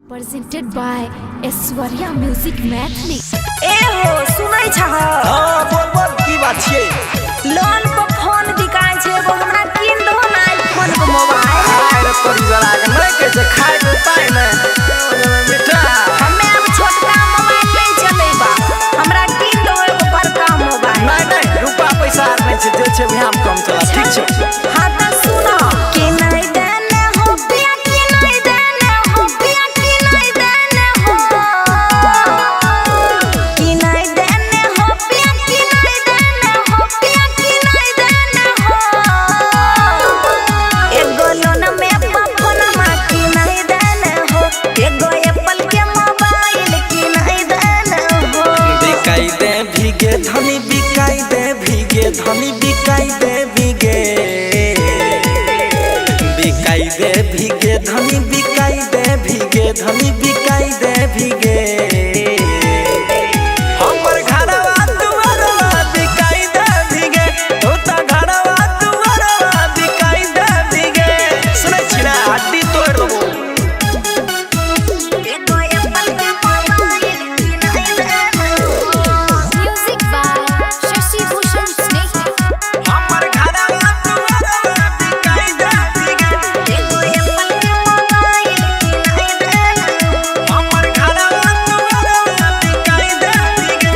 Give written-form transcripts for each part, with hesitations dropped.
Presented by Aishwarya Music Maithili। ए हो सुनै छ हां बोल बोल की बात छै। लोन को फोन दिखाय छै एगो हमरा किन दो ना आईफोन को मोबाइल। अरे परिवार के नहीं के जे खाए के पाए ना बेटा हमें अब छोटका मोबाइल नहीं चलेबा हमरा किन दो एगो बड़का मोबाइल। नहीं नहीं रुपया पैसा आर नहीं छै जे छै वही हम कम चला ठीक छै। हां त सुनो कि नहीं देने हो पिया कि नहीं देने हो पिया कि नहीं देने हो कि नहीं देने हो पिया कि नहीं देने हो पिया कि नहीं देने हो एगो लोन में फोन मा कि नहीं देने हो एगो एप्पल के मोबाइल कि नहीं देने हो। बिकाई दे भीगे धनी बिकाई दे भीगे धनी बिकाई दे भीगे बिकाई दे भीगे धनी बिकाई दे भीगे धनी बिकाई दे भीगे हमर घरवा दुआरवा बिकाई दे भीगे तोता घरवा दुआरवा बिकाई दे भीगे सुनै छी ना हड्डी तोड़ देबो। एगो एप्पल के मोबाइल कि नहीं देने हो। Music by Shashibhushan Singh। हमर घरवा दुआरवा बिकाई दे भीगे एगो एप्पल के मोबाइल कि नहीं देने हो। हमर घरवा दुआरवा बिकाई दे भीगे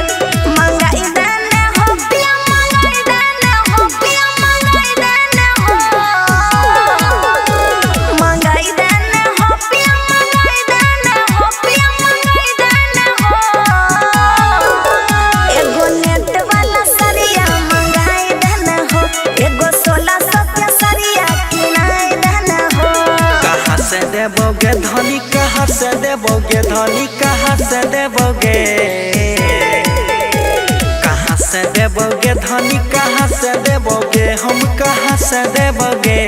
मंगाई देने हो पिया मंगाई देने हो पिया मंगाई देने हो मंगाई देने हो पिया मंगाई देने हो पिया मंगाई देने हो एगो नेट वाला सरिया मंगाई देने हो एगो 1600 के सरिया किनाई देने हो। कहाँ से देबोगे धनी कहाँ से देबोगे धनी कहाँ से देबोगे कहाँ से देबोगे धनी कहाँ से देबोगे हम कहाँ से देबोगे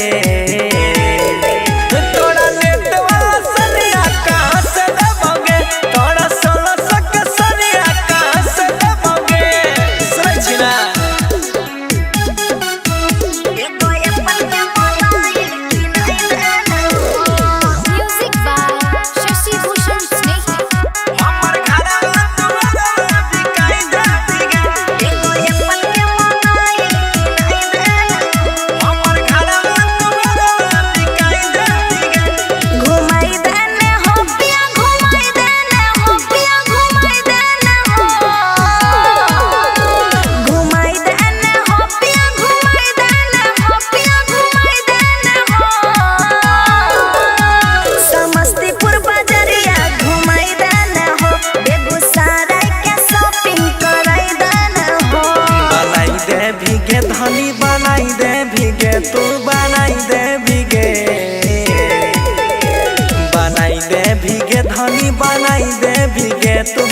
तोरा नेट वाला सरिया कहाँ से देबोगे तोरा 1600 के सरिया कहाँ से देबोगे सुनै छी ना। एगो एप्पल के मोबाइल कि नहीं देने हो। Music by Shashibhushan Singh। हमर घरवा दुआरवा बिकाई दे भीगे एगो एप्पल के मोबाइल कि नहीं देने हो। हमर घरवा दुआरवा बिकाई दे भीगे घुमाई देने हो पिया घुमाई देने हो पिया घुमाई देने हो घुमाई देने हो पिया घुमाई देने हो पिया घुमाई देने हो समस्तीपुर बाजारिया घुमाई देने हो बेगूसराय के शॉपिंग कराई देने हो। बनाई दे भीगे धनी बनाई दे भीगे तू बनाई दे भीगे बनाई दे भीगे धनी बनाई दे भीगे तू